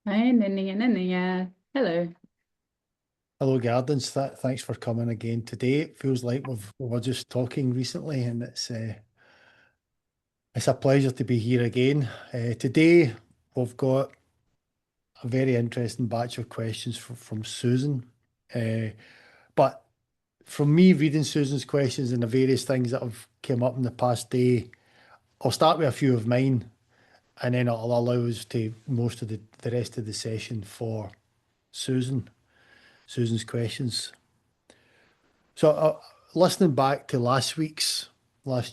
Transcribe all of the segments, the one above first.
Hi, Nanya. Hello. Hello, Gardens. Thanks for coming again today. It feels like we were just talking recently, and it's a pleasure to be here again. Today, we've got a very interesting batch of questions from Susan. Uh, but from me reading Susan's questions and the various things that have come up in the past day, I'll start with a few of mine, and then it'll allow us to most of the rest of the session for Susan's questions. So, listening back to last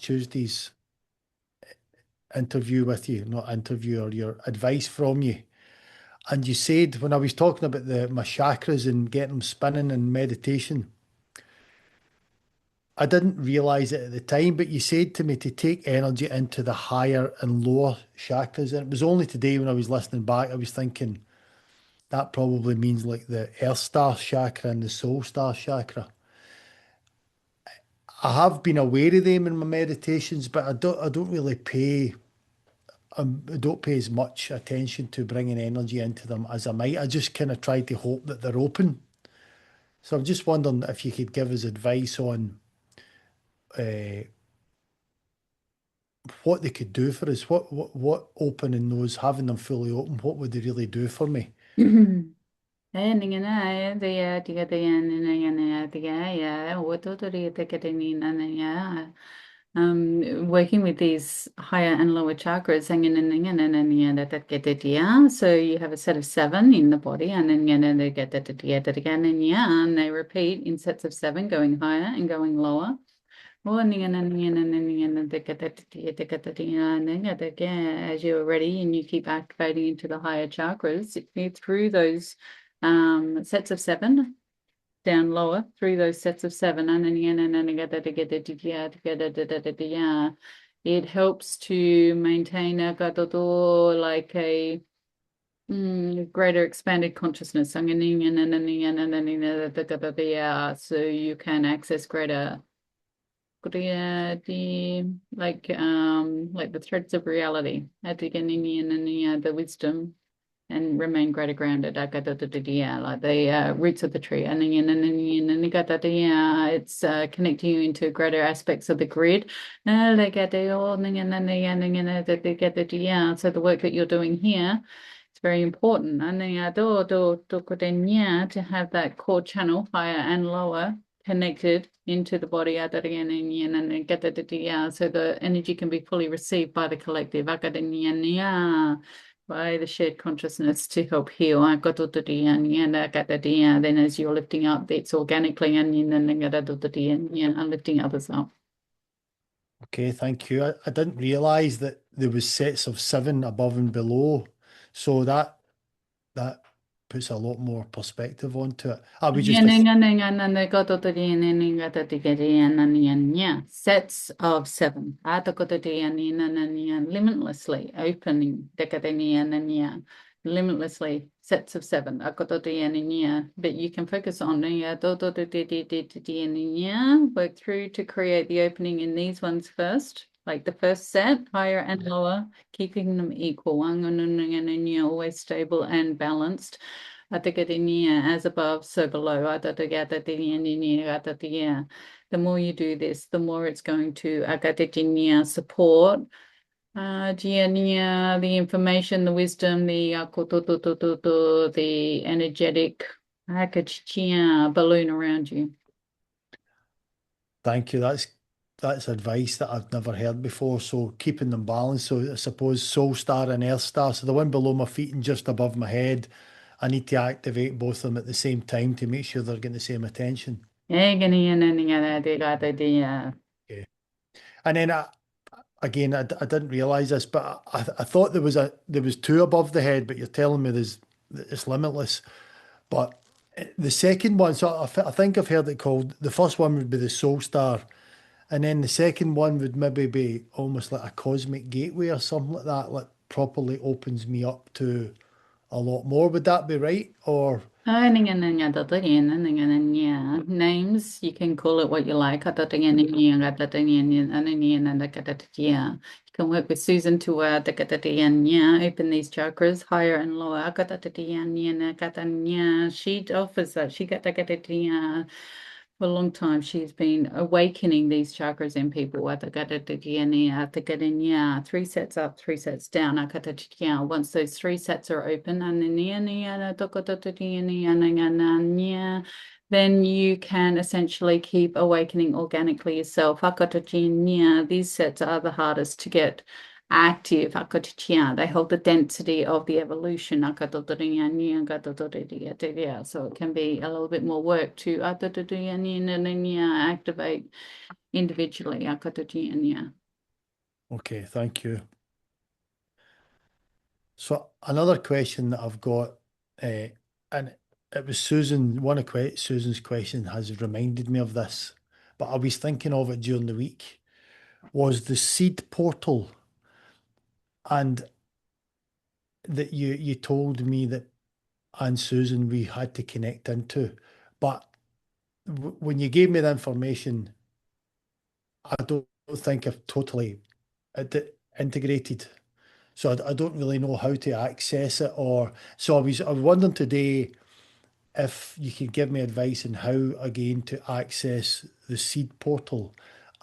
Tuesday's interview with you, not interview, or your advice from you, and you said when I was talking about my chakras and getting them spinning and meditation, I didn't realize it at the time, but you said to me to take energy into the higher and lower chakras, and it was only today when I was listening back, I was thinking that probably means like the Earth Star chakra and the Soul Star chakra. I have been aware of them in my meditations, but I don't really I don't pay as much attention to bringing energy into them as I might. I just kind of try to hope that they're open. So I'm just wondering if you could give us advice on uh, what they could do for us. What opening those, having them fully open, what would they really do for me? Working with these higher and lower chakras, so you have a set of seven in the body, and then they get that again, and they repeat in sets of seven, going higher and going lower. Oh, and then as you're ready and you keep activating into the higher chakras, through those sets of seven, down lower, through those sets of seven, and then it helps to maintain like a greater expanded consciousness. So you can access greater like the threads of reality at the beginning and the wisdom and remain greater grounded. Like the roots of the tree. And then it's connecting you into greater aspects of the grid. So the work that you're doing here, it's very important. And then to have that core channel, higher and lower, connected into the body so the energy can be fully received by the collective by the shared consciousness to help heal. Then as you're lifting up, it's organically and lifting others up. Okay, thank you. I didn't realize that there was sets of seven above and below, so that puts a lot more perspective onto it. I was just Sets of seven. Limitlessly opening. Limitlessly sets of seven. But you can focus on work through to create the opening in these ones first. Like the first set, higher and lower, keeping them equal. Always stable and balanced. As above, so below. The more you do this, the more it's going to support the information, the wisdom, the energetic balloon around you. thank you. That's advice that I've never heard before. So keeping them balanced. So I suppose Soul Star and Earth Star. So the one below my feet and just above my head, I need to activate both of them at the same time to make sure they're getting the same attention. Okay. And then again, I didn't realize this, but I thought there was two above the head, but you're telling me it's limitless. But the second one, so I think I've heard it called. The first one would be the Soul Star, and then the second one would maybe be almost like a cosmic gateway or something like that, like properly opens me up to a lot more. Would that be right? Or Names, you can call it what you like. You can work with Susan to open these chakras higher and lower. She offers that. She got for a long time. She's been awakening these chakras in people. Three sets up, three sets down. Once those three sets are open, then you can essentially keep awakening organically yourself. These sets are the hardest to get active. They hold the density of the evolution. So it can be a little bit more work to activate individually. okay, thank you. So another question that I've got, and it was Susan, Susan's question has reminded me of this, but I was thinking of it during the week, was the seed portal. And that you told me that, and Susan, we had to connect into. But when you gave me the information, I don't think I've totally integrated. So I don't really know how to access it. Or so I was wondering today if you could give me advice on how again to access the seed portal.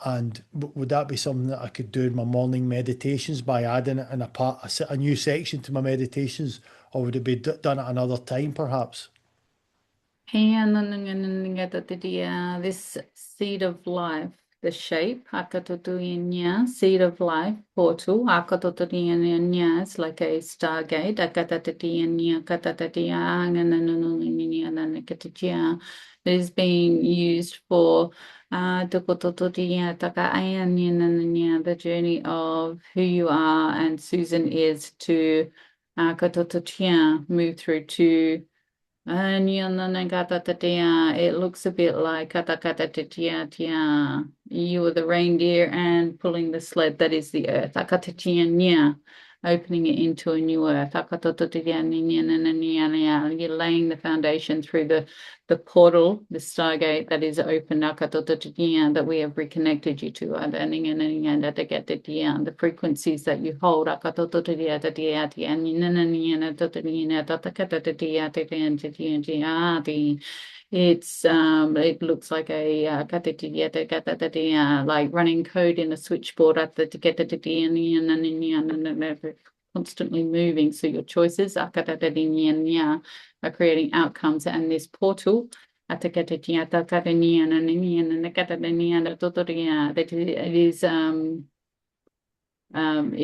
And would that be something that I could do in my morning meditations by adding it in a new section to my meditations, or would it be done at another time perhaps? And this seed of life, the shape, seed of life portal, it's like a stargate, that is being used for the journey of who you are and Susan is to move through to it looks a bit like you were the reindeer and pulling the sled that is the earth. Opening it into a new earth. You're laying the foundation through the portal, the stargate that is open, that we have reconnected you to. The frequencies that you hold. It looks like a like running code in a switchboard at the constantly moving. So your choices are creating outcomes, and this portal it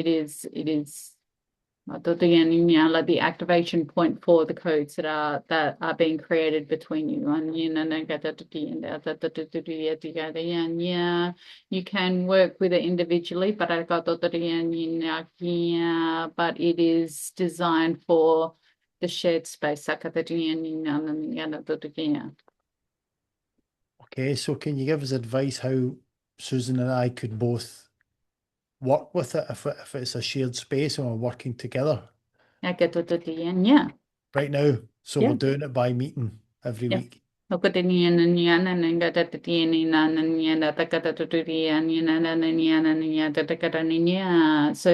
is like the activation point for the codes that are being created between you. And you can work with it individually, but it is designed for the shared space. Okay, so can you give us advice how Susan and I could both work with it if it's a shared space and we're working together Yeah. right now? So we're Yeah. doing it by meeting every Yeah. week. So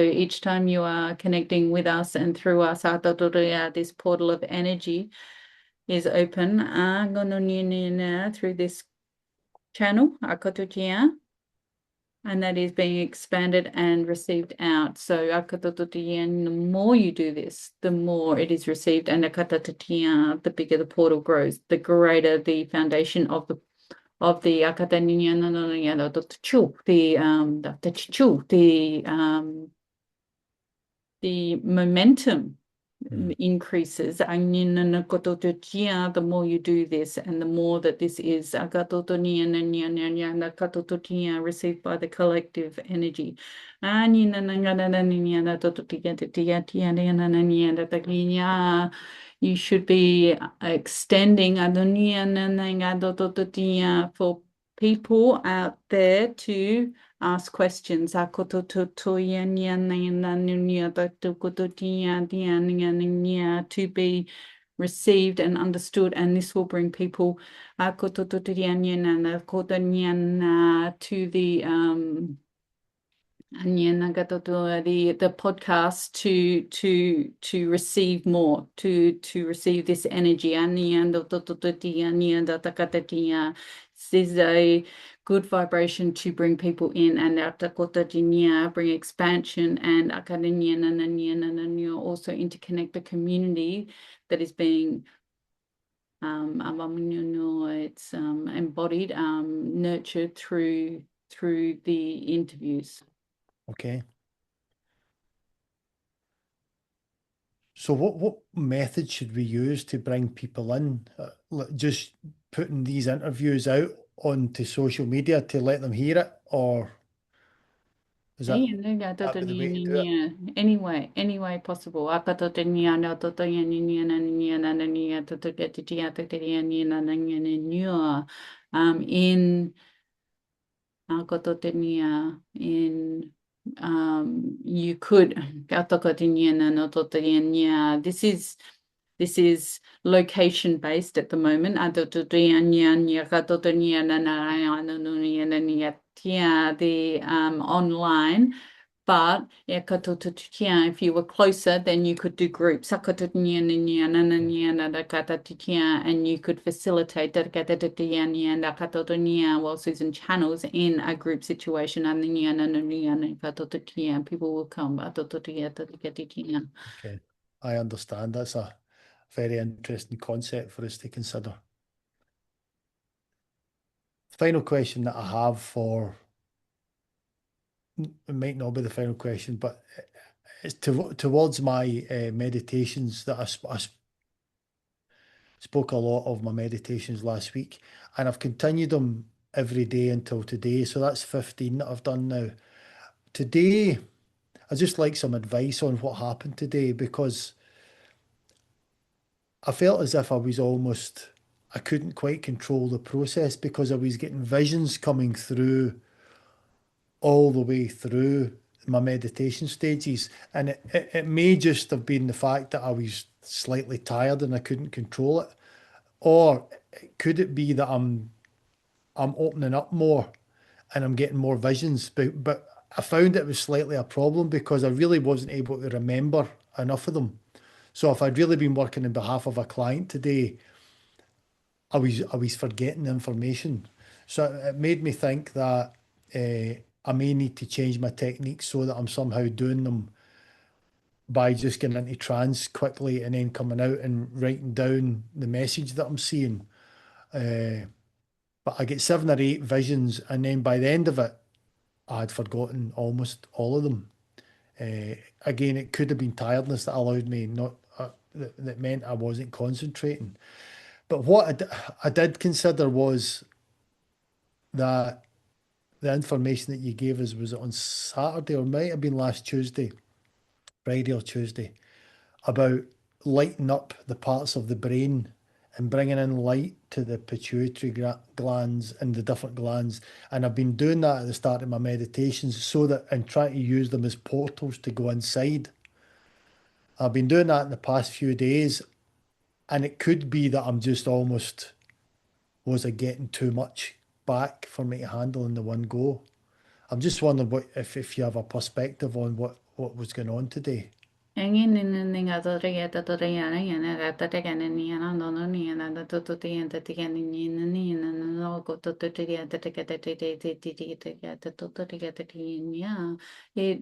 each time you are connecting with us and through us, this portal of energy is open through this channel, and that is being expanded and received out. So the more you do this, the more it is received, and the bigger the portal grows, the greater the foundation of the the momentum increases. The more you do this, and the more that this is received by the collective energy. You should be extending for people out there to ask questions. To be received and understood, and this will bring people to the podcast to receive more, to receive this energy. This is a good vibration to bring people in, and bring expansion, and also interconnect the community that is being it's embodied, nurtured through the interviews. Okay. So what method should we use to bring people in? Just putting these interviews out onto social media to let them hear it, or is that be the way to do it? Any way possible. In in you could this is location based at the moment. The online, but if you were closer, then you could do groups, and you could facilitate while Susan channels in a group situation, and people will come. Okay, I understand. That's a very interesting concept for us to consider. Final question that I have for, it might not be the final question, but it's towards my meditations that I spoke a lot of my meditations last week, and I've continued them every day until today. So that's 15 that I've done now. Today, I just like some advice on what happened today, because I felt as if I couldn't quite control the process, because I was getting visions coming through all the way through my meditation stages. And it may just have been the fact that I was slightly tired and I couldn't control it. Or could it be that I'm opening up more and I'm getting more visions? But I found it was slightly a problem, because I really wasn't able to remember enough of them. So if I'd really been working on behalf of a client today, I was forgetting the information. So it made me think that I may need to change my techniques so that I'm somehow doing them by just getting into trance quickly and then coming out and writing down the message that I'm seeing. But I get 7 or 8 visions, and then by the end of it, I had forgotten almost all of them. Again, it could have been tiredness that allowed me not that meant I wasn't concentrating. But what I did consider was that the information that you gave us was on Saturday, or might have been last Tuesday, Friday or Tuesday, about lighting up the parts of the brain and bringing in light to the pituitary glands and the different glands. And I've been doing that at the start of my meditations, so that and trying to use them as portals to go inside. I've been doing that in the past few days, and it could be that I'm just almost, was I getting too much back for me to handle in the one go? I'm just wondering if you have a perspective on what was going on today. It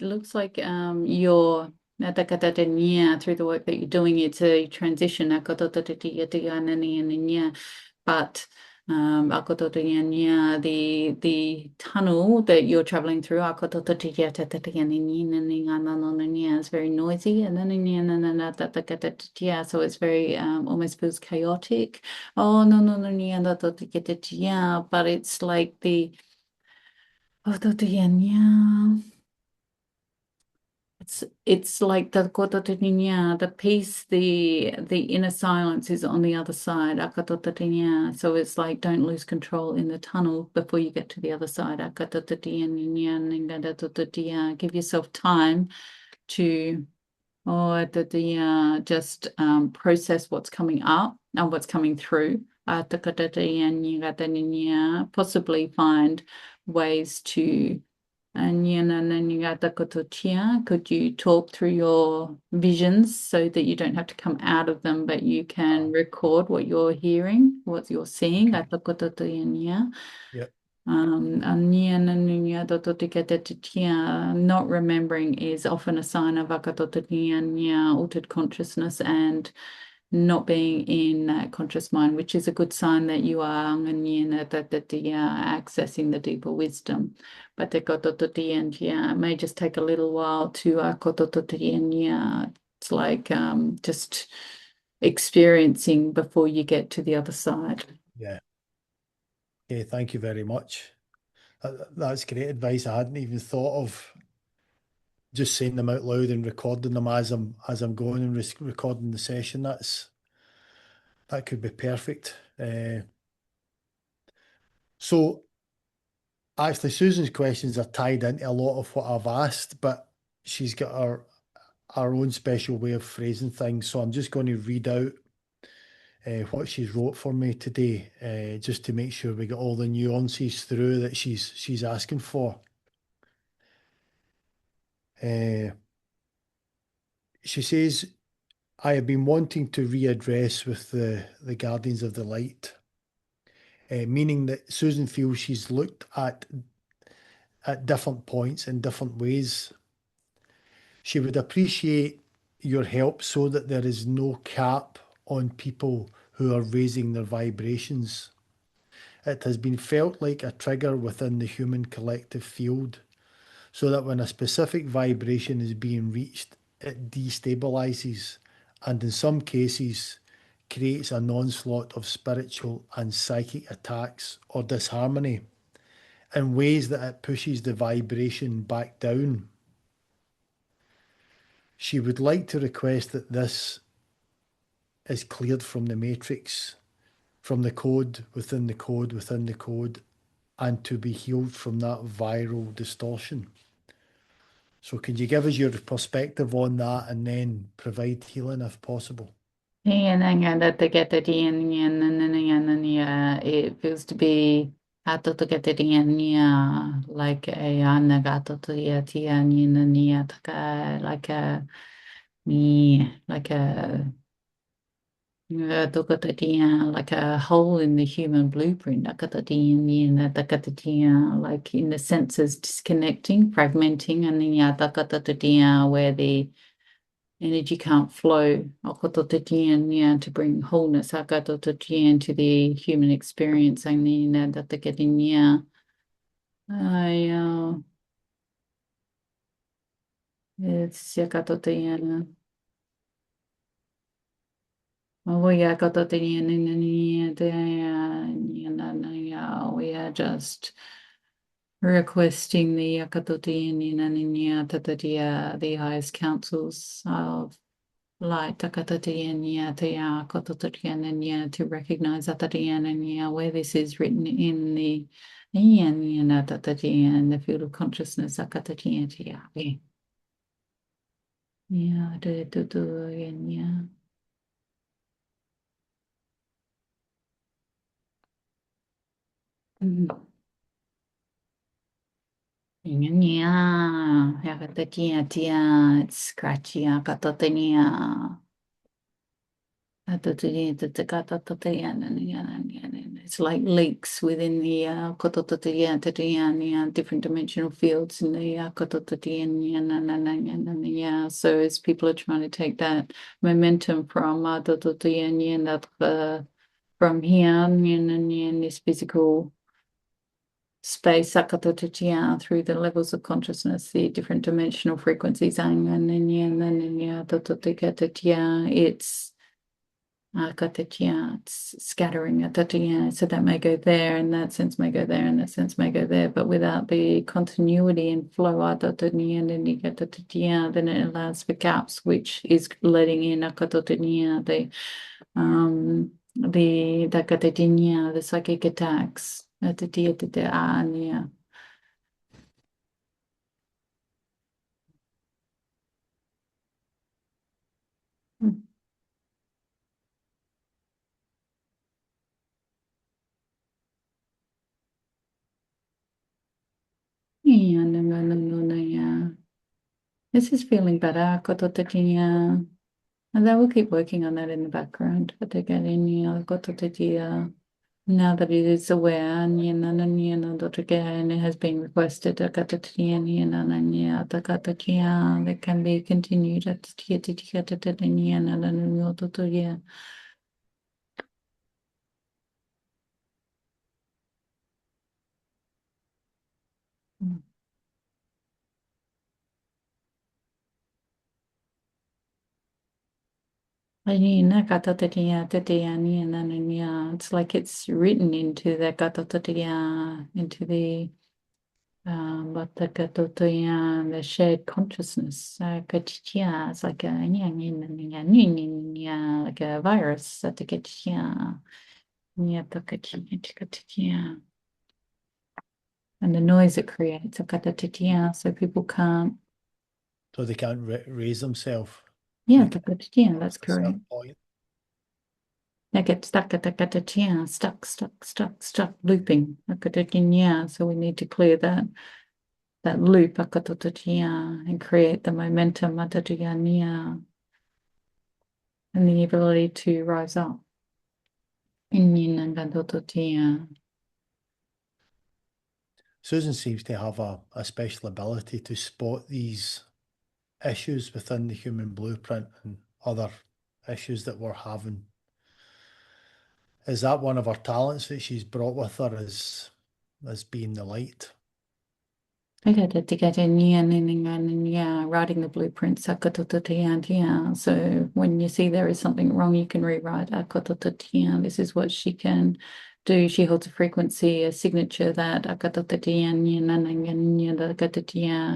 looks like you're through the work that you're doing, it's a transition. But the tunnel that you're traveling through is very noisy, so it's very almost feels chaotic. Oh no no no but it's like it's it's like the peace, the inner silence is on the other side. So it's like don't lose control in the tunnel before you get to the other side. Give yourself time to just process what's coming up and what's coming through. Possibly find ways to could you talk through your visions so that you don't have to come out of them, but you can record what you're hearing, what you're seeing? Yep. Not remembering is often a sign of altered consciousness and not being in that conscious mind, which is a good sign that you are accessing the deeper wisdom. But it may just take a little while to it's like just experiencing before you get to the other side. Yeah. Okay, thank you very much. That's great advice. I hadn't even thought of just saying them out loud and recording them as I'm going and recording the session. That could be perfect. So actually, Susan's questions are tied into a lot of what I've asked, but she's got her own special way of phrasing things. So I'm just going to read out what she's wrote for me today, just to make sure we get all the nuances through that she's asking for. She says, I have been wanting to readdress with the Guardians of the Light, meaning that Susan feels she's looked at different points in different ways. She would appreciate your help so that there is no cap on people who are raising their vibrations. It has been felt like a trigger within the human collective field, so that when a specific vibration is being reached, it destabilizes and in some cases creates an onslaught of spiritual and psychic attacks or disharmony in ways that it pushes the vibration back down. She would like to request that this is cleared from the matrix, from the code within the code within the code, and to be healed from that viral distortion. So can you give us your perspective on that and then provide healing if possible? It feels to be like a like a like a hole in the human blueprint, like in the senses disconnecting, fragmenting, and then where the energy can't flow to bring wholeness to the human experience. And then it's we are just requesting the the highest councils of light to recognize where this is written in the field of consciousness. Yeah. It's scratchy. It's like leaks within the different dimensional fields in the so as people are trying to take that momentum from from here in this physical space through the levels of consciousness, the different dimensional frequencies, it's it's scattering, so that may go there, and that sense may go there, and that sense may go there, but without the continuity and flow, then it allows for gaps, which is letting in the psychic attacks. Yeah, no, yeah. This is feeling better. And then we'll keep working on that in the background. But again, now that it is aware, and it has been requested, that can be continued. It's like it's written into into the shared consciousness. It's like a virus. And the noise it creates. So people can't. So they can't raise themselves. Yeah, They that's at a certain correct. point. They get stuck stuck, looping. So we need to clear that loop and create the momentum and the ability to rise up. Susan seems to have a special ability to spot these issues within the human blueprint and other issues that we're having. Is that one of her talents that she's brought with her as being the light? Writing the blueprints. So when you see there is something wrong, you can rewrite. This is what she can do. She holds a frequency, a signature that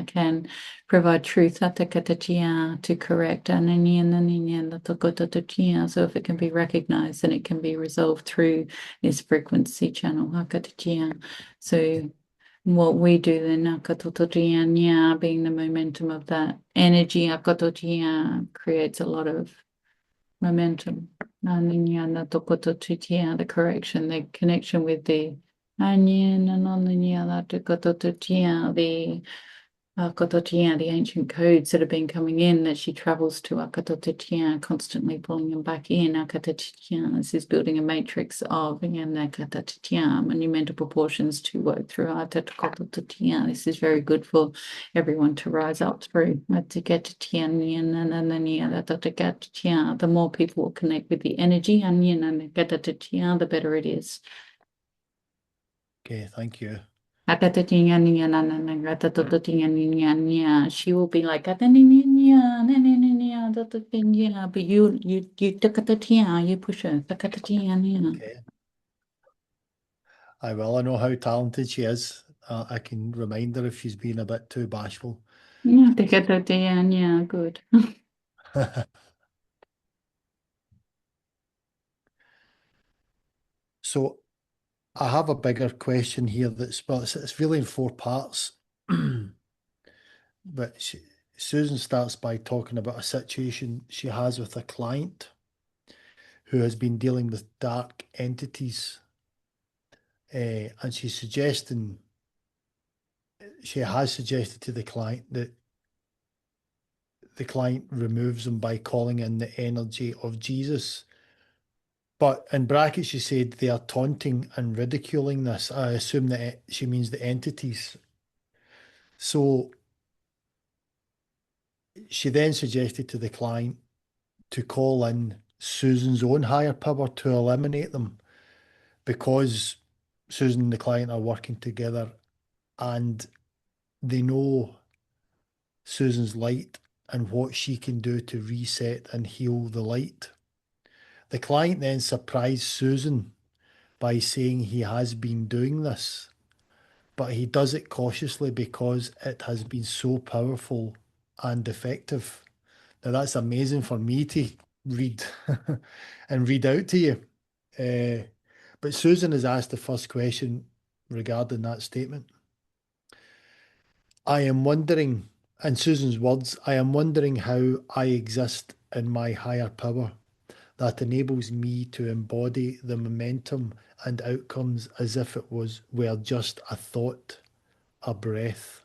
can provide truth to correct. So if it can be recognized, then it can be resolved through this frequency channel. So what we do then, being the momentum of that energy, creates a lot of momentum. The correction, the connection with the the ancient codes that have been coming in that she travels to constantly pulling them back in. This is building a matrix of monumental proportions to work through. This is very good for everyone to rise up through. The more people will connect with the energy, the better it is. Okay, thank you. She will be like, but you push her. Okay. I will. I know how talented she is. I can remind her if she's being a bit too bashful. Yeah, good. So I have a bigger question here it's really in four parts. But Susan starts by talking about a situation she has with a client who has been dealing with dark entities. And she has suggested to the client that the client removes them by calling in the energy of Jesus. But in brackets, she said they are taunting and ridiculing this. I assume that she means the entities. So she then suggested to the client to call in Susan's own higher power to eliminate them because Susan and the client are working together and they know Susan's light and what she can do to reset and heal the light. The client then surprised Susan by saying he has been doing this, but he does it cautiously because it has been so powerful and effective. Now, that's amazing for me to read and read out to you. But Susan has asked the first question regarding that statement. I am wondering, in Susan's words, I am wondering how I exist in my higher power that enables me to embody the momentum and outcomes as if it were just a thought, a breath.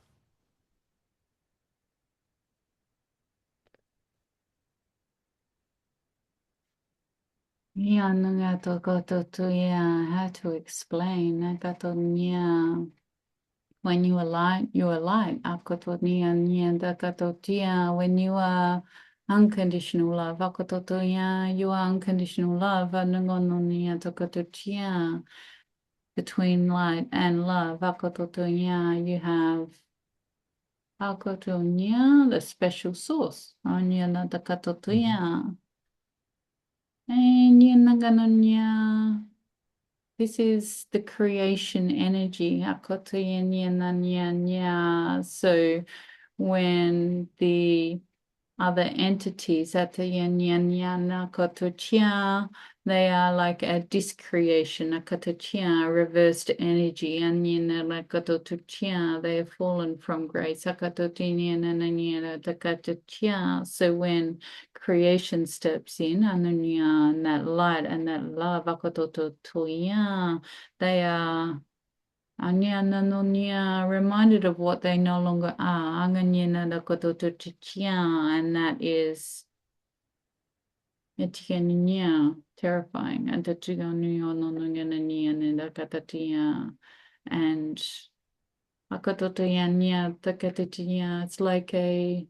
Yeah, nunga to go to yeah, how to explain. I got to yeah. When you are light, you are light. Akoto nia nia da kato tia. When you are unconditional love, akoto tia, you are unconditional love. Anungono nia to kato tia. Between light and love, akoto tia, you have akoto nia, the special source. Anya na da kato tia. And nia nagano nia. This is the creation energy. So when the other entities, they are like a discreation, a reversed energy. They have fallen from grace. So when creation steps in, and that light and that love, they are reminded of what they no longer are. And that is terrifying. And it's like a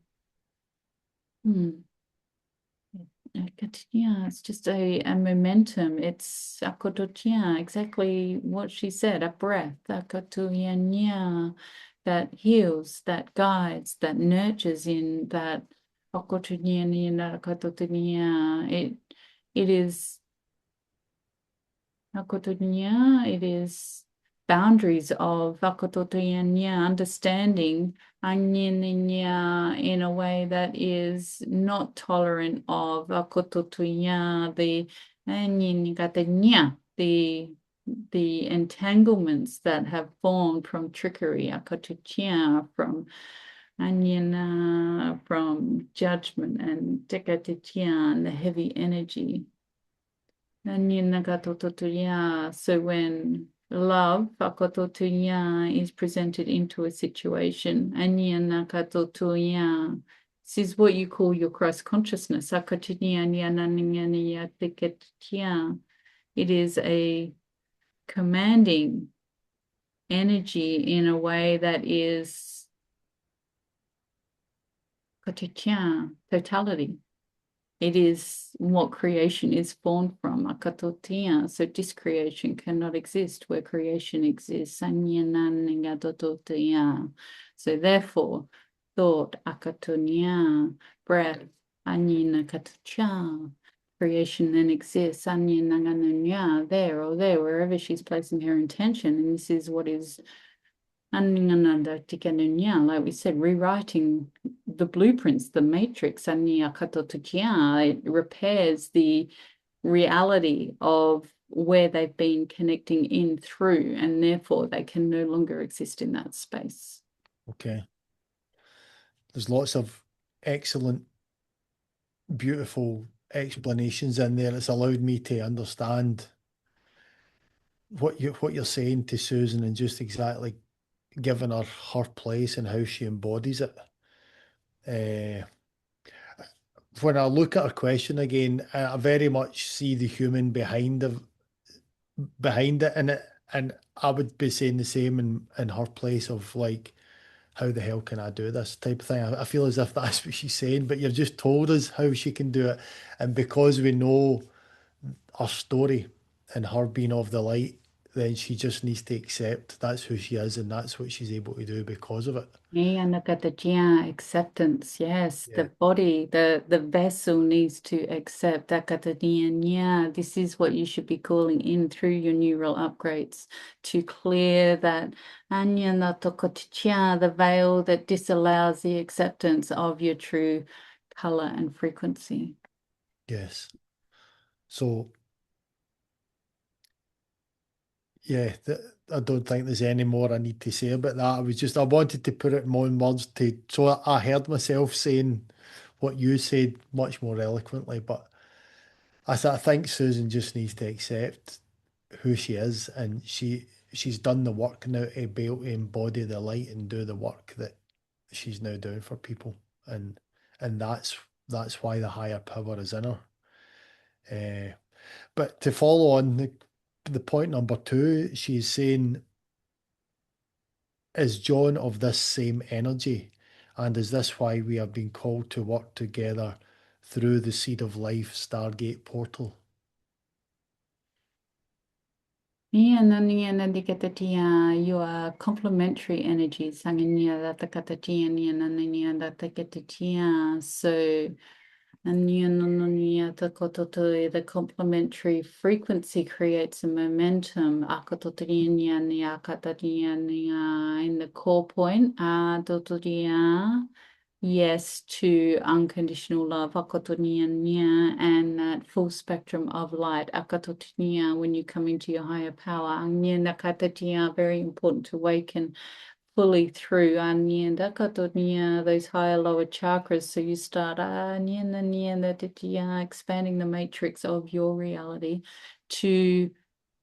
yeah, it's just a momentum. It's exactly what she said, a breath, that heals, that guides, that nurtures in that it is it is boundaries of understanding in a way that is not tolerant of the entanglements that have formed from trickery, from judgment and the heavy energy. So when love is presented into a situation, this is what you call your Christ consciousness. It is a commanding energy in a way that is totality. It is what creation is formed from. So discreation cannot exist where creation exists. So therefore, thought, breath, creation then exists. There or there, wherever she's placing her intention. And this is what is like we said, rewriting the blueprints, the matrix, it repairs the reality of where they've been connecting in through, and therefore they can no longer exist in that space. Okay. There's lots of excellent, beautiful explanations in there. It's allowed me to understand what you're saying to Susan and just exactly giving her place and how she embodies it. When I look at her question again, I very much see the human behind it, and I would be saying the same in her place of like, how the hell can I do this type of thing? I feel as if that's what she's saying, but you've just told us how she can do it, and because we know her story and her being of the light, then she just needs to accept that's who she is and that's what she's able to do because of it. Yeah, nakatatiya, acceptance. Yes, the Yeah. body, the vessel needs to accept akatatiya. Yeah, this is what you should be calling in through your neural upgrades to clear that anya natokatiya, the veil that disallows the acceptance of your true color and frequency. Yes. So yeah, I don't think there's any more I need to say about that. I wanted to put it in my own words so I heard myself saying what you said much more eloquently, but I think Susan just needs to accept who she is, and she's done the work now to be able to embody the light and do the work that she's now doing for people, and that's why the higher power is in her. But to follow on the point number two, she's saying, is John of this same energy? And is this why we have been called to work together through the Seed of Life Stargate portal? Yeah, nani nandi katatia, you are complementary energies. Sanginia that the katatia, nani that the katatia. So, the complementary frequency creates a momentum. Akatotonia, in the core point. Yes to unconditional love, akatonia, and that full spectrum of light, akatonia, when you come into your higher power. Anya nakatatia, very important to awaken fully through anya nakatonia, those higher lower chakras. So you start expanding the matrix of your reality to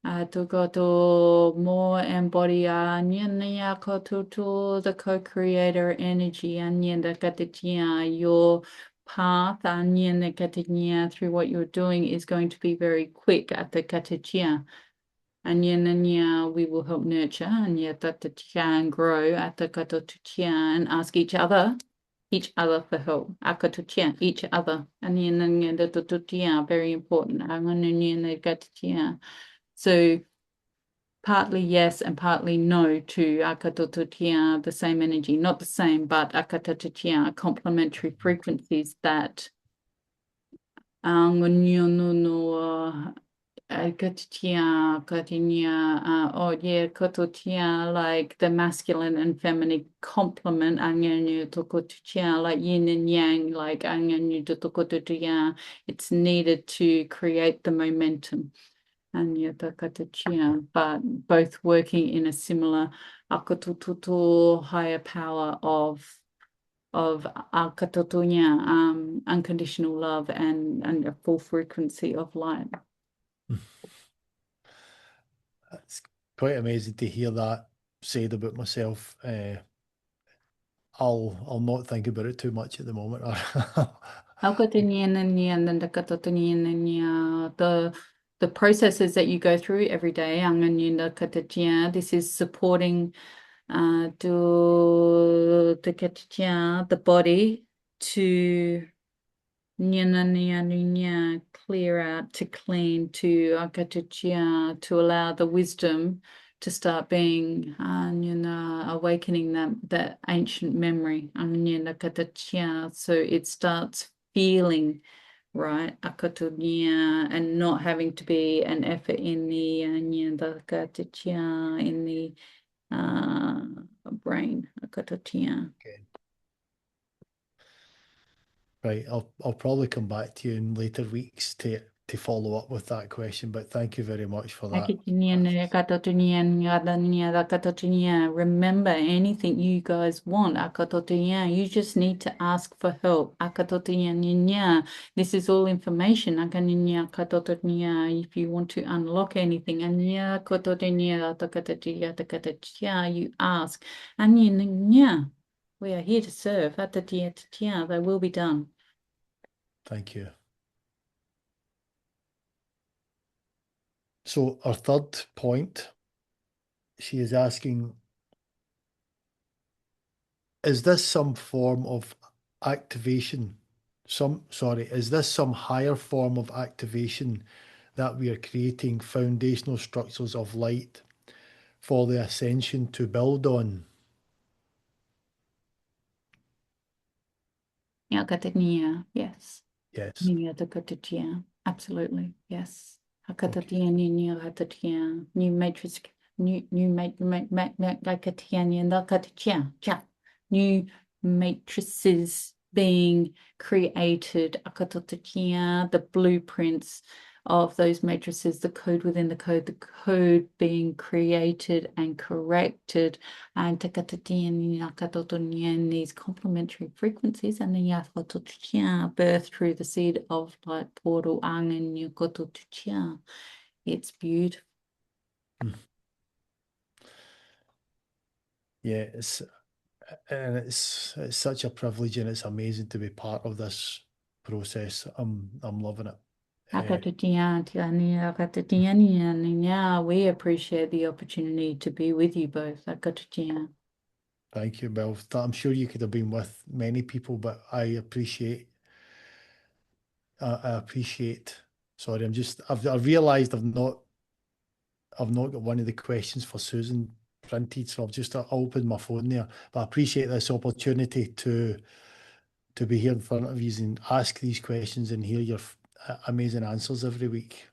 Tukoto more embody Anyanya Kotutu, the co-creator energy, Anyanda Katitia, your path, Anyanda Katitia, through what you're doing is going to be very quick at the Katitia. Anyanya, we will help nurture, Anya Tatitia, and grow at the Katotitia, and ask each other for help. Akatutia, each other. Anyanya Tututia, very important. Anyanya Katitia. So partly yes and partly no to akatototia, the same energy, not the same, but akatototia, complementary frequencies that kototia, like the masculine and feminine complement, like yin and yang, like it's needed to create the momentum. But both working in a similar akatututu higher power of unconditional love and a full frequency of light. It's quite amazing to hear that said about myself. I'll not think about it too much at the moment. The processes that you go through every day, this is supporting the body to clear out, to clean, to allow the wisdom to start being awakening that ancient memory. So it starts feeling right, and not having to be an effort in the brain. Okay. Right, I'll probably come back to you in later weeks to follow up with that question, but thank you very much for that. Remember anything you guys want. You just need to ask for help. This is all information. If you want to unlock anything, you ask. We are here to serve. They will be done. Thank you. So our third point, she is asking, is this some form of activation? Is this some higher form of activation that we are creating foundational structures of light for the ascension to build on. Yes. Yes. Absolutely. Yes. Okay. New matrix, new matrices being created. The blueprints of those matrices, the code within the code being created and corrected, and these complementary frequencies, and birth through the seed of light portal. It's beautiful. Yeah, it's such a privilege, and it's amazing to be part of this process. I'm loving it. We appreciate the opportunity to be with you both. Thank you, Mel. I'm sure you could have been with many people, but I appreciate. I appreciate. Sorry, I've realised I've not got one of the questions for Susan printed, so I've just opened my phone there. But I appreciate this opportunity to be here in front of you and ask these questions and hear your amazing answers every week.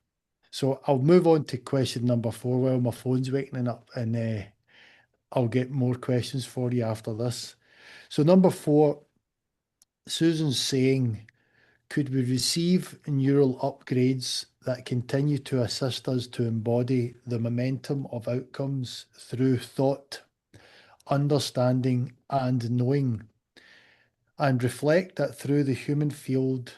So I'll move on to question number 4 while my phone's waking up, and I'll get more questions for you after this. So number 4, Susan's saying, could we receive neural upgrades that continue to assist us to embody the momentum of outcomes through thought, understanding, and knowing, and reflect that through the human field,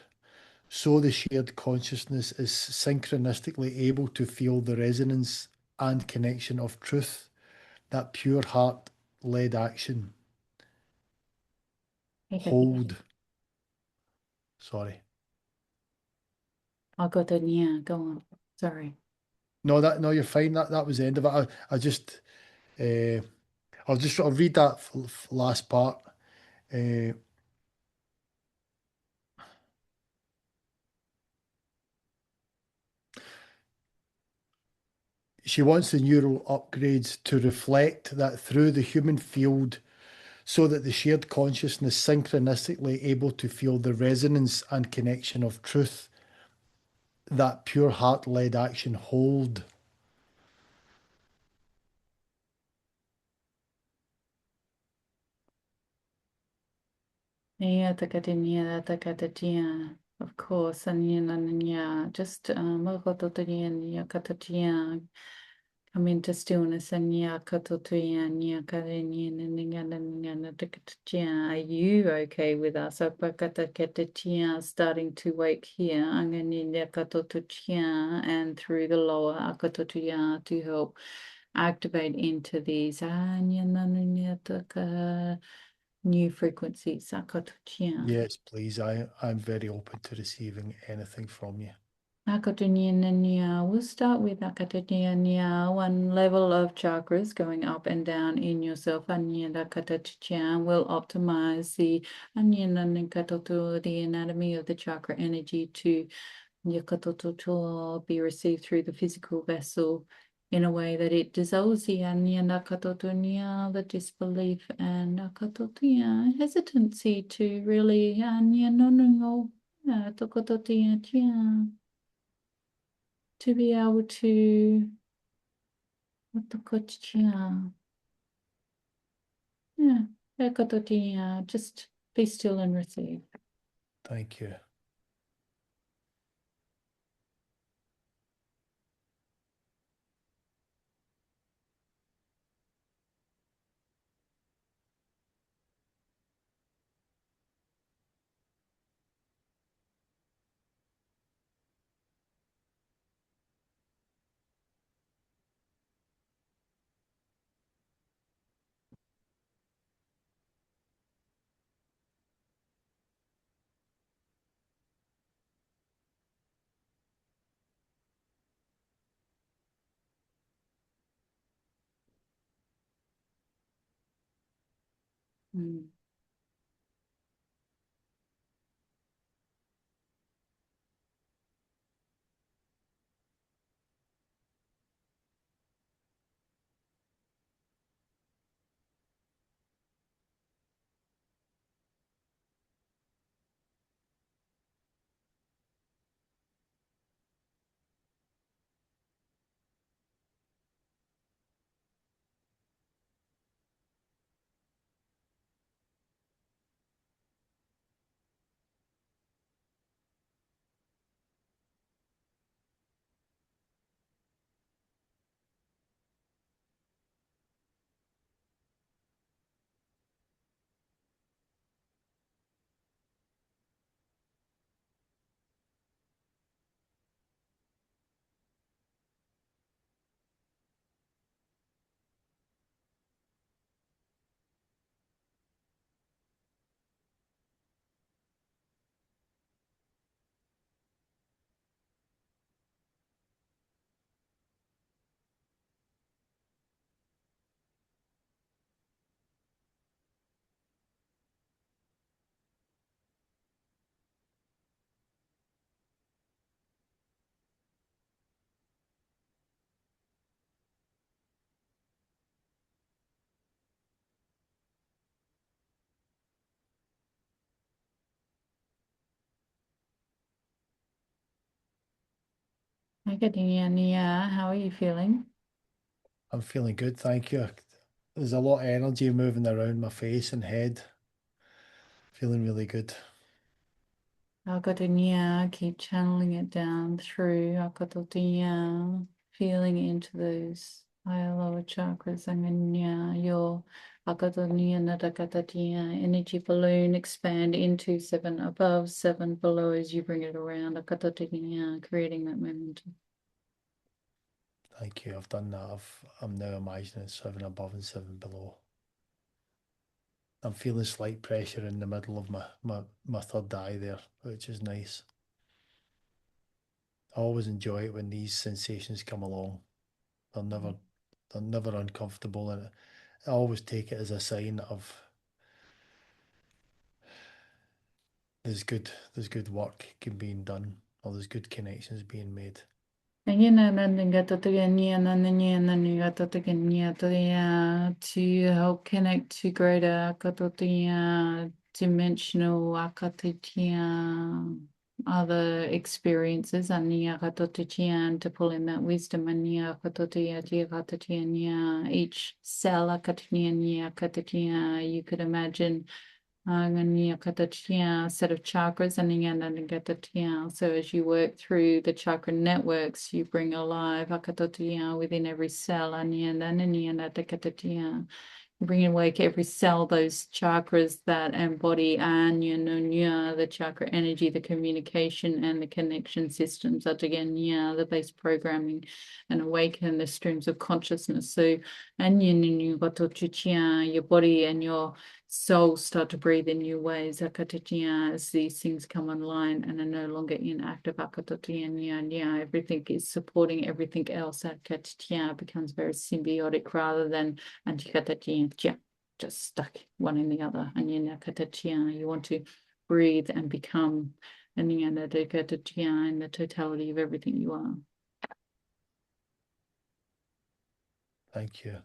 so the shared consciousness is synchronistically able to feel the resonance and connection of truth, that pure heart led action. Hold. Sorry. I'll go to go on. Sorry. No, you're fine. That was the end of it. I just I'll read that last part. Uh, she wants the neural upgrades to reflect that through the human field, so that the shared consciousness synchronistically able to feel the resonance and connection of truth, that pure heart led action. Hold. Of course, and just come into stillness and are you okay with us? Starting to wake here and through the lower to help activate into these new frequencies. Yes, please. I'm very open to receiving anything from you. We'll start with one level of chakras going up and down in yourself. Will optimize the anatomy of the chakra energy to be received through the physical vessel in a way that it dissolves the disbelief and hesitancy to really to be able to just be still and receive. Thank you. Mm. How are you feeling? I'm feeling good, thank you. There's a lot of energy moving around my face and head. Feeling really good. Keep channeling it down through feeling into those higher lower chakras. Your energy balloon expand into 7 above, 7 below as you bring it around. Creating that momentum. Thank you. I've done that. I'm now imagining 7 above and 7 below. I'm feeling slight pressure in the middle of my third eye there, which is nice. I always enjoy it when these sensations come along. They're never uncomfortable, and I always take it as a sign of there's good work being done, or there's good connections being made. To help connect to greater dimensional other experiences to pull in that wisdom each cell you could imagine set of chakras so as you work through the chakra networks, you bring alive within every cell you bring awake every cell, those chakras that embody the chakra energy, the communication and the connection systems that the base programming and awaken the streams of consciousness. So your body and your soul start to breathe in new ways as these things come online and are no longer inactive. Everything is supporting everything else. Becomes very symbiotic rather than just stuck one in the other. You want to breathe and become in the totality of everything you are. Thank you.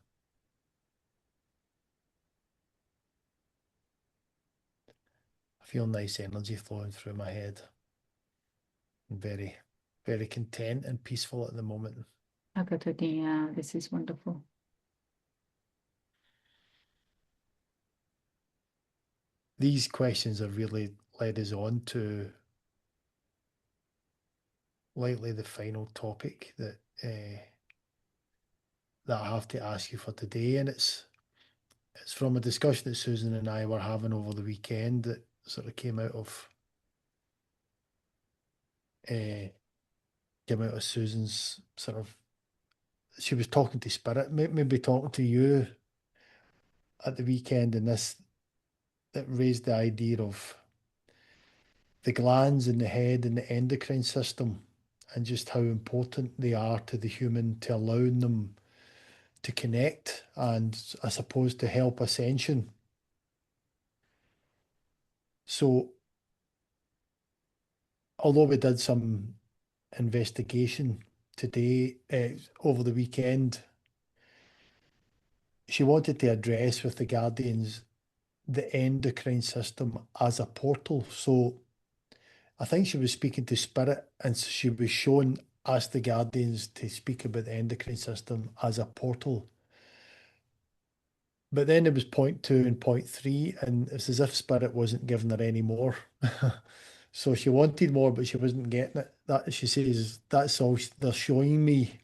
I feel nice energy flowing through my head. I'm very, very content and peaceful at the moment. This is wonderful. These questions have really led us on to likely the final topic that I have to ask you for today, and it's from a discussion that Susan and I were having over the weekend that sort of came out of Susan's sort of, she was talking to spirit, maybe talking to you at the weekend, and this that raised the idea of the glands in the head and the endocrine system, and just how important they are to the human, to allowing them to connect and, I suppose, to help ascension. So although we did some investigation today, over the weekend, she wanted to address with the guardians the endocrine system as a portal. So I think she was speaking to spirit, and she was shown us, the guardians, to speak about the endocrine system as a portal. But then there was point 2 and point 3, and it's as if spirit wasn't giving her any more. So she wanted more, but she wasn't getting it. That, she says, that's all they're showing me.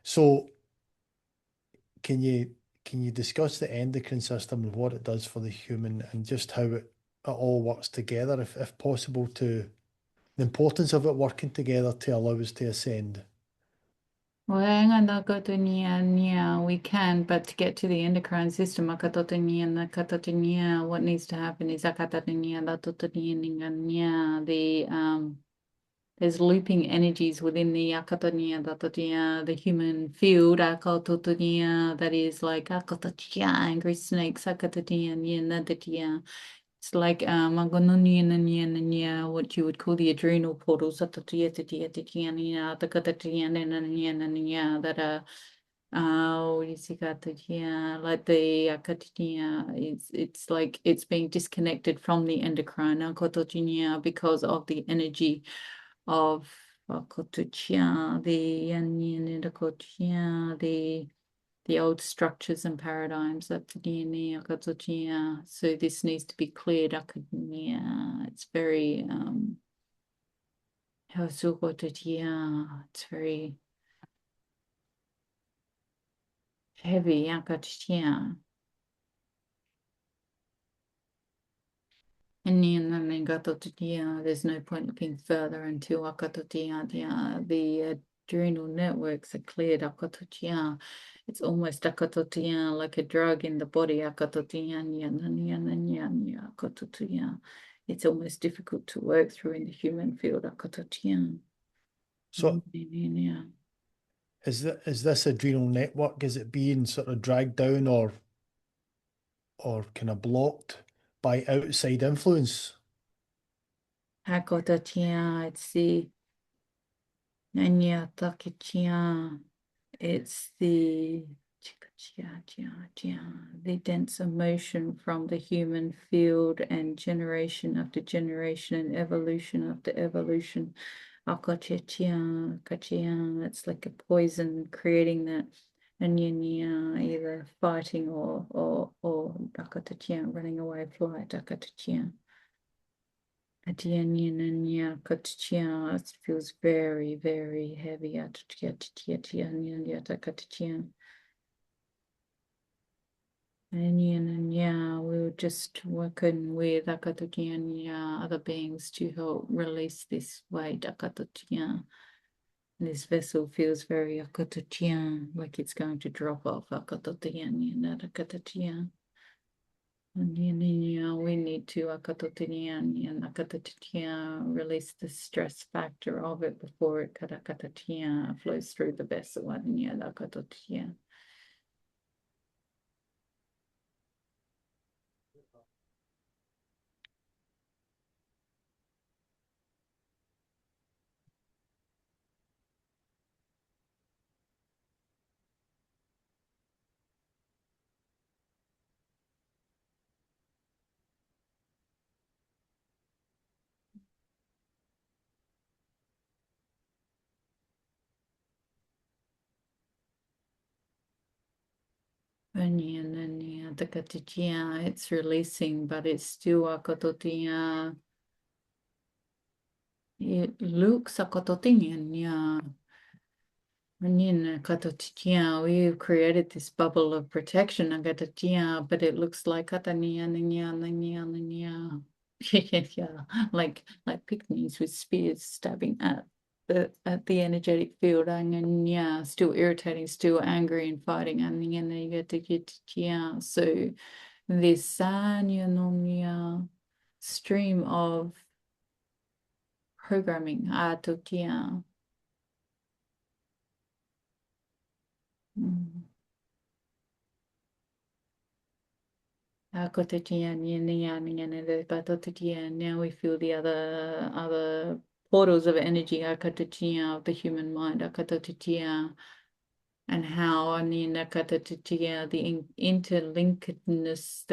So can you discuss the endocrine system and what it does for the human, and just how it all works together, if possible, to the importance of it working together to allow us to ascend? We can, but to get to the endocrine system, what needs to happen is there's looping energies within the human field that is like angry snakes it's like what you would call the adrenal portals that are like the it's like it's being disconnected from the endocrine because of the energy of Wakotuchia, the Yaninakotia, the old structures and paradigms of the DNA. So this needs to be cleared. It's very it's very heavy. And there's no point looking further until the adrenal networks are cleared. It's almost like a drug in the body. It's almost difficult to work through in the human field. So is this adrenal network, is it being sort of dragged down or kind of blocked by outside influence? It's the it's the dense emotion from the human field and generation after generation and evolution after evolution. It's like a poison creating that and either fighting or running away, flight. It feels very, very heavy. And we were just working with other beings to help release this weight. This vessel feels very like it's going to drop off. We need to release the stress factor of it before it flows through the vessel. It's releasing, but it's still it looks we've created this bubble of protection, but it looks like like pygmies with spears stabbing at the energetic field, and still irritating, still angry and fighting, so this stream of programming now we feel the other portals of energy of the human mind and how the interlinkedness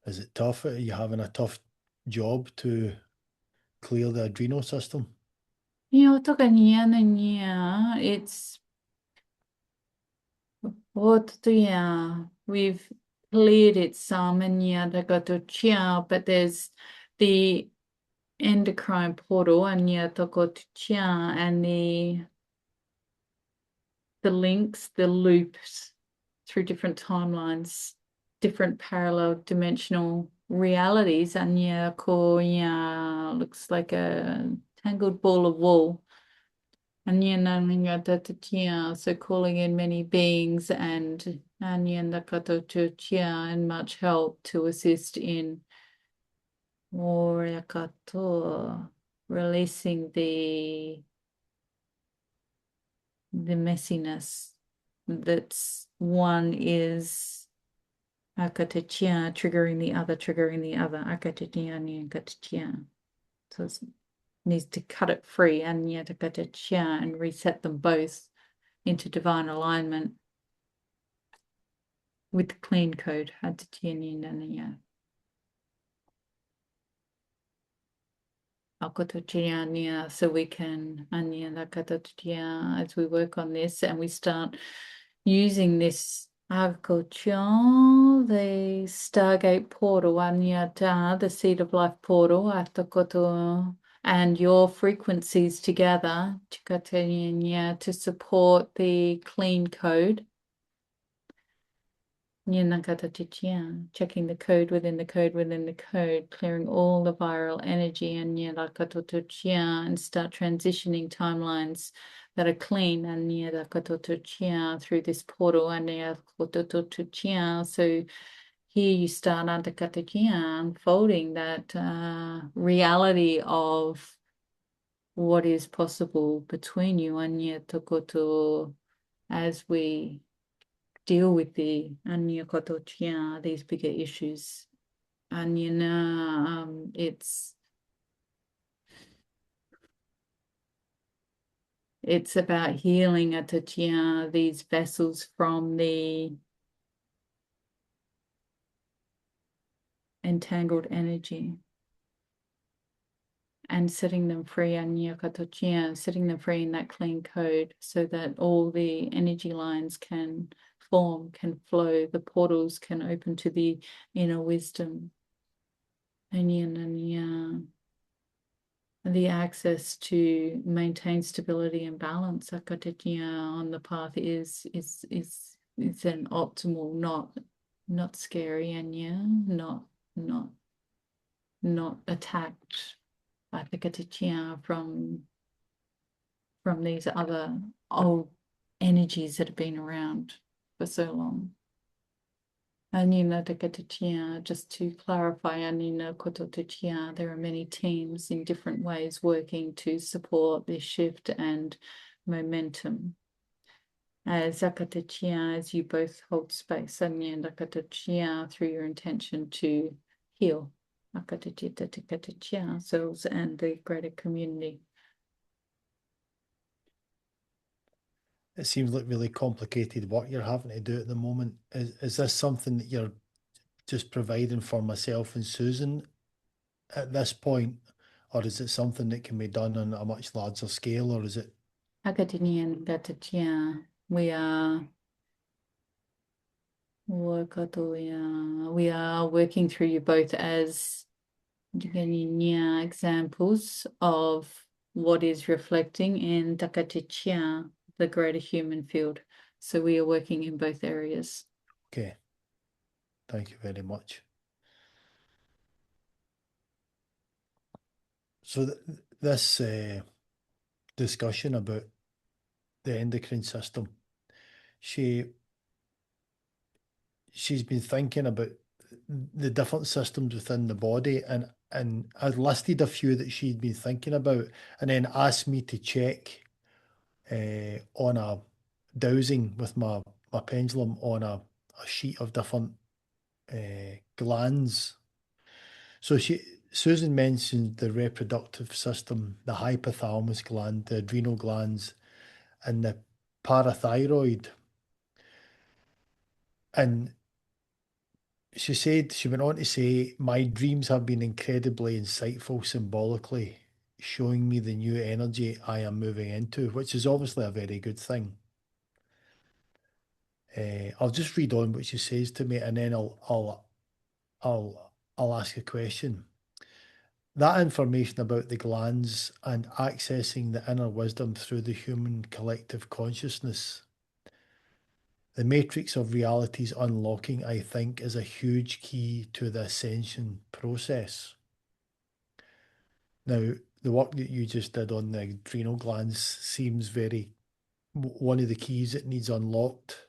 Is it tough? Are you having a tough job to clear the adrenal system? It's we've cleared it some but there's the endocrine portal and the links, the loops through different timelines, different parallel dimensional realities, and looks like a tangled ball of wool. And so calling in many beings and much help to assist in releasing the messiness that's one is Akatachia, triggering the other, Akatachia, akatachia. So it needs to cut it free, akatachia, and reset them both into divine alignment with the clean code. Akatachia, so we can as we work on this and we start using this agriculture, the Stargate portal, the Seed of Life portal, and your frequencies together to support the clean code. Checking the code within the code within the code, clearing all the viral energy and start transitioning timelines that are clean and through this portal and so here you start unfolding that reality of what is possible between you and as we deal with these bigger issues. And it's about healing these vessels from the entangled energy and setting them free setting them free in that clean code so that all the energy lines can form, can flow, the portals can open to the inner wisdom and the access to maintain stability and balance on the path is an optimal, not scary and not attacked by the from these other old energies that have been around for so long. Just to clarify, there are many teams in different ways working to support this shift and momentum. As you both hold space, through your intention to heal souls and the greater community. It seems like really complicated work you're having to do at the moment. Is this something that you're just providing for myself and Susan at this point, or is it something that can be done on a much larger scale, or is it? We are working through you both as examples of what is reflecting in Takatichia, the greater human field. So we are working in both areas. Okay. Thank you very much. So this discussion about the endocrine system, she's been thinking about the different systems within the body, and I listed a few that she'd been thinking about, and then asked me to check on a dowsing with my pendulum on a sheet of different glands. So Susan mentioned the reproductive system, the hypothalamus gland, the adrenal glands, and the parathyroid. And she went on to say, my dreams have been incredibly insightful symbolically, showing me the new energy I am moving into, which is obviously a very good thing. I'll just read on what she says to me, and then I'll ask a question. That information about the glands and accessing the inner wisdom through the human collective consciousness, the matrix of reality's unlocking, I think, is a huge key to the ascension process. Now, the work that you just did on the adrenal glands seems very one of the keys that needs unlocked.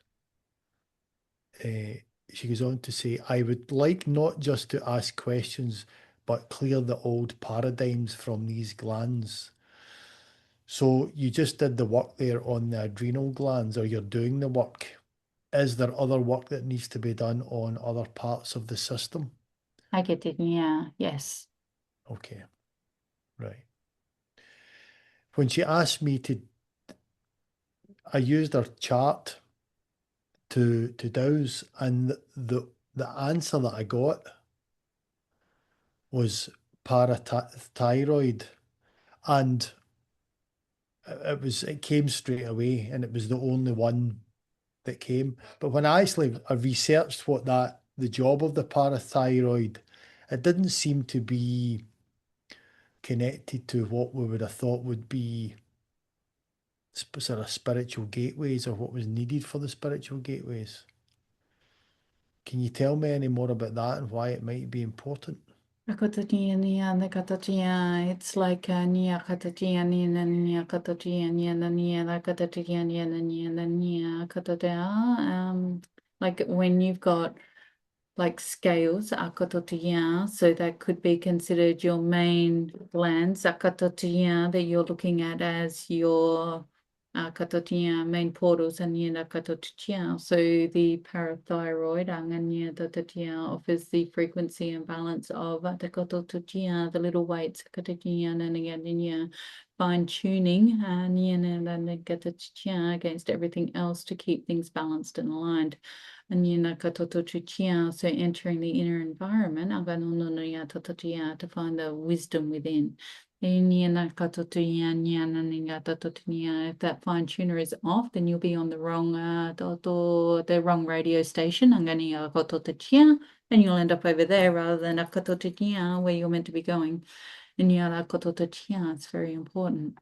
She goes on to say, I would like not just to ask questions, but clear the old paradigms from these glands. So you just did the work there on the adrenal glands, or you're doing the work. is there other work that needs to be done on other parts of the system? I get it. Yeah. Yes. Okay, right. When she asked me to, I used her chart to dowse, and the answer that I got was parathyroid, and it came straight away, and it was the only one that came. But when I researched what the job of the parathyroid, it didn't seem to be connected to what we would have thought would be sort of spiritual gateways or what was needed for the spiritual gateways. Can you tell me any more about that and why it might be important? Akatotia nia the katotia. It's like nia katotia nia katotia nia la katotia nia katotia. Like when you've got like scales, akatotia, so that could be considered your main glands, akatotia, that you're looking at as your katotia main portals, and katotia. So the parathyroid anganya katotia offers the frequency and balance of the katotia, the little weights, katotia and fine tuning katotia against everything else to keep things balanced and aligned. So entering the inner environment, to find the wisdom within. If that fine tuner is off, then you'll be on the wrong radio station. And you'll end up over there rather than where you're meant to be going. It's very important.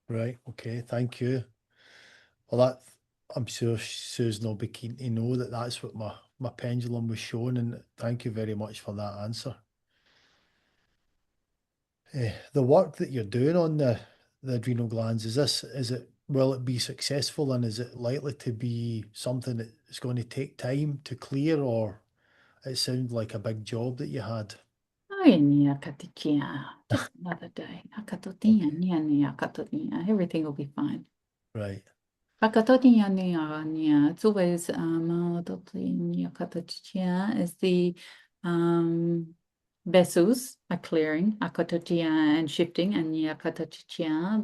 Right, okay, thank you. Well, I'm sure Susan will be keen to know that that's what my pendulum was showing, and thank you very much for that answer. The work that you're doing on the adrenal glands, will it be successful, and is it likely to be something that's going to take time to clear, or it sounds like a big job that you had? Just another day. Okay, Everything will be fine. right, It's always as the vessels are clearing and shifting, and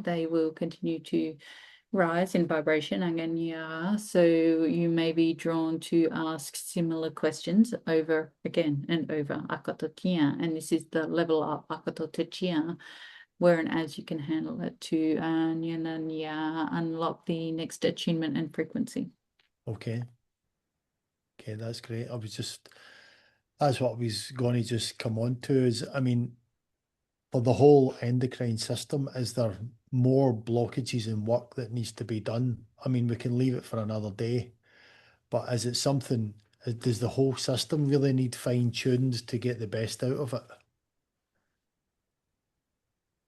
they will continue to rise in vibration. So you may be drawn to ask similar questions over again and over. And this is the level of where and as you can handle it to unlock the next attunement and frequency. okay, okay, that's great. That's what I was going to just come on to is, I mean, for the whole endocrine system, is there more blockages and work that needs to be done? I mean, we can leave it for another day, but is it something, does the whole system really need fine-tuned to get the best out of it?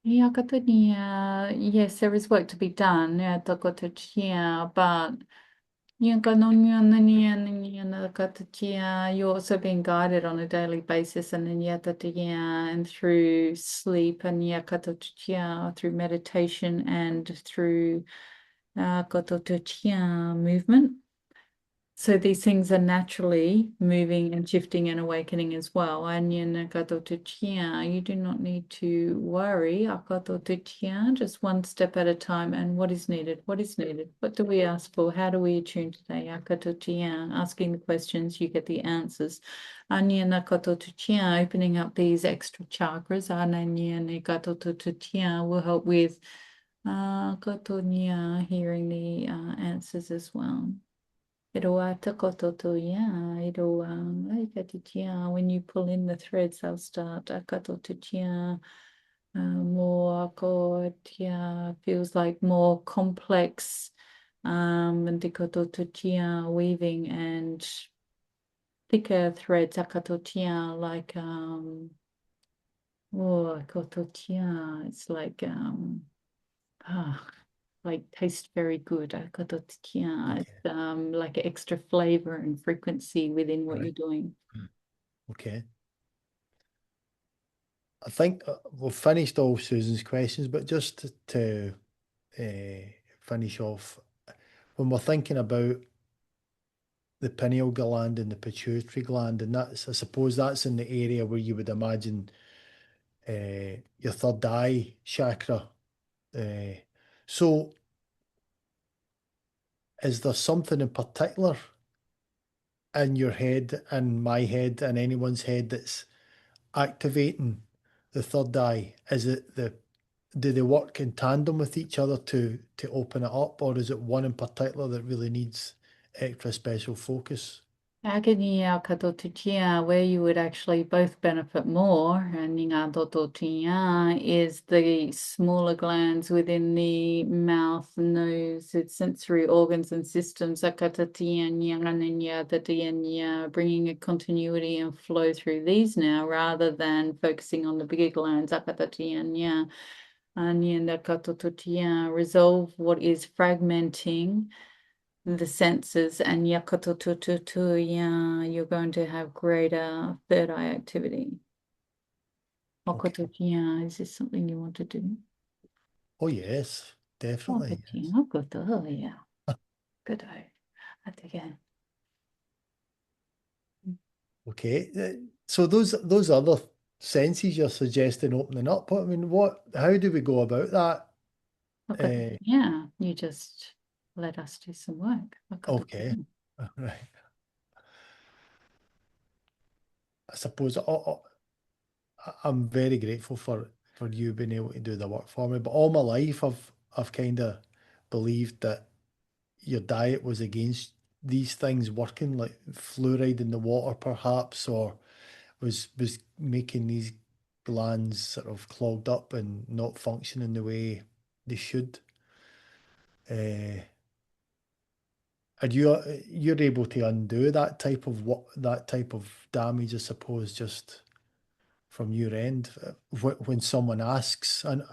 Yes, there is work to be done. But you're also being guided on a daily basis, and through sleep, and through meditation, and through movement. So these things are naturally moving and shifting and awakening as well. You do not need to worry. Just one step at a time. And what is needed? What is needed? What do we ask for? How do we attune today? Asking the questions, you get the answers. Opening up these extra chakras. Will help with hearing the answers as well. When you pull in the threads, they'll start more feels like more complex and weaving and thicker threads like it's like taste very good. Okay, It's like extra flavor and frequency within what right. you're doing. Okay. I think we've finished all Susan's questions, but just to finish off, when we're thinking about the pineal gland and the pituitary gland, and that's, I suppose that's in the area where you would imagine your third eye chakra. Uh, so is there something in particular in your head, in my head, in anyone's head that's activating the third eye? Is it do they work in tandem with each other to open it up, or is it one in particular that really needs extra special focus? Agony katotia, where you would actually both benefit more, and is the smaller glands within the mouth, nose, its sensory organs and systems, bringing a continuity and flow through these now, rather than focusing on the bigger glands, resolve what is fragmenting the senses, and you're going to have greater third eye activity. Okay. Is this something you want to do? Oh yes, definitely. Yeah. Good. I think Okay. So those other senses you're suggesting opening up, I mean, how do we go about that? you just let us do some work. Okay. Right. I suppose I'm very grateful for you being able to do the work for me. But all my life, I've kind of believed that your diet was against these things working, like fluoride in the water, perhaps, or was making these glands sort of clogged up and not functioning the way they should. And you're able to undo that type of damage, I suppose, just from your end when someone asks, and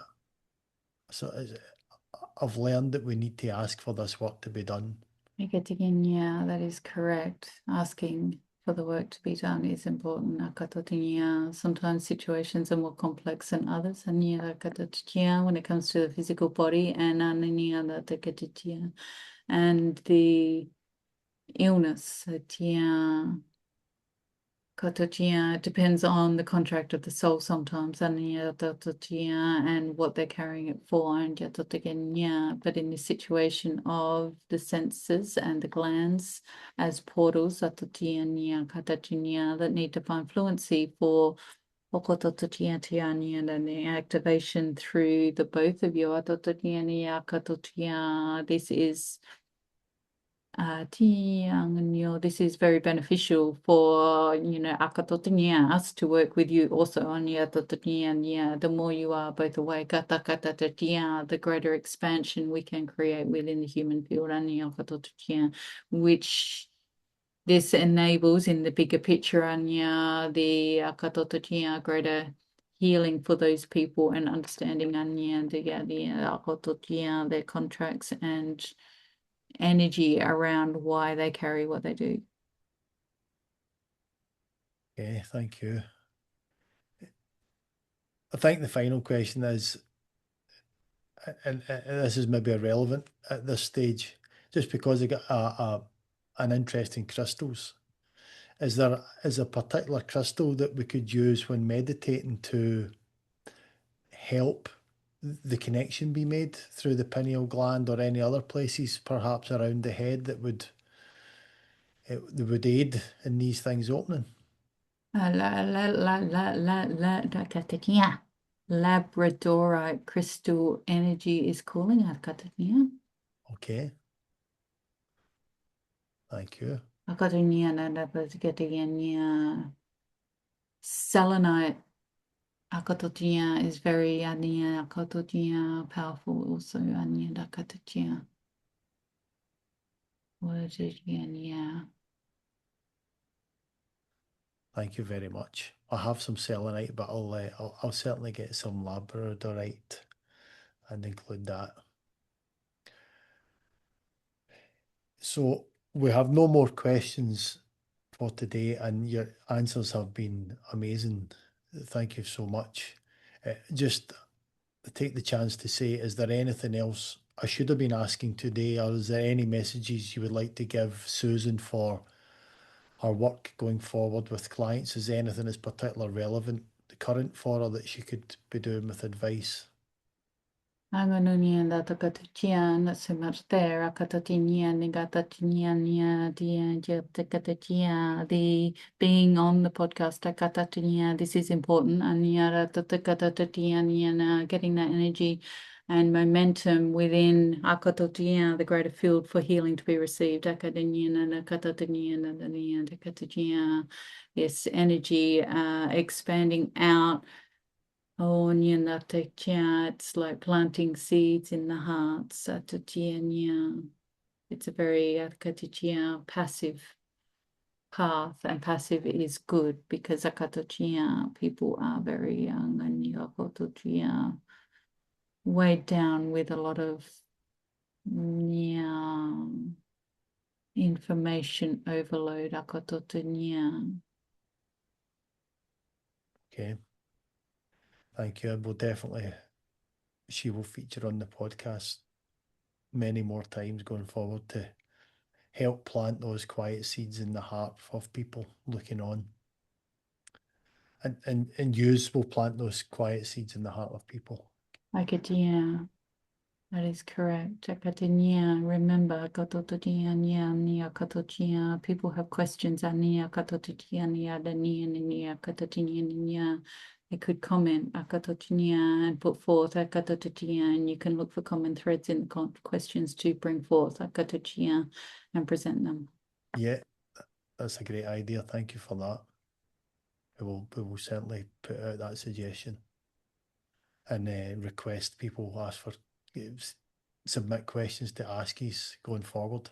so I've learned that we need to ask for this work to be done. Yeah, that is correct. Asking for the work to be done is important. Sometimes situations are more complex than others. When it comes to the physical body, and the illness. It depends on the contract of the soul sometimes, and what they're carrying it for. But in the situation of the senses and the glands as portals that need to find fluency for and the activation through the both of you. This is this is very beneficial for, us to work with you also on the more you are both awake, the greater expansion we can create within the human field, which this enables in the bigger picture, the greater healing for those people, and understanding their contracts and energy around why they carry what they do. Okay, thank you. I think the final question is, and this is maybe irrelevant at this stage, just because I got an interest in crystals. Is there a particular crystal that we could use when meditating to help the connection be made through the pineal gland or any other places, perhaps around the head, that would aid in these things opening? Labradorite crystal energy is calling out. Okay, thank you. Selenite is very powerful also. Yeah. Thank you very much. I have some selenite, but I'll certainly get some labradorite and include that. So we have no more questions for today, and your answers have been amazing. Thank you so much. Just take the chance to say, is there anything else I should have been asking today, or is there any messages you would like to give Susan for her work going forward with clients? Is there anything that's particularly relevant, the current for her, that she could be doing with advice? Anganunia da takatikia, not so much there. Akatatinia, nigatatinia, nia, dia, jatakatia, the being on the podcast, akatatinia, this is important. Ania, tatakatatia, nia, getting that energy and momentum within akatotia, the greater field for healing to be received. Akadania, nakatatinia, nadania, takatatia, yes, energy expanding out. Oh, it's like planting seeds in the heart. Satutianya. It's a very passive path, and passive is good because akatochia, people are very young and yakotochia, weighed down with a lot of information overload. Akatotonia. Okay. Thank you. We'll definitely, she will feature on the podcast many more times going forward to help plant those quiet seeds in the heart of people looking on. And yous will plant those quiet seeds in the heart of people. Akatia. That is correct. Akatania, remember, katototia, nia, katotia. People have questions. Ania, katototia, nia, nia, katotinia, nia. They could comment akatotinia and put forth akatototia, and you can look for common threads in the questions to bring forth akatotia and present them. Yeah, that's a great idea. Thank you for that. We will certainly put out that suggestion and request people ask for, submit questions to askies going forward.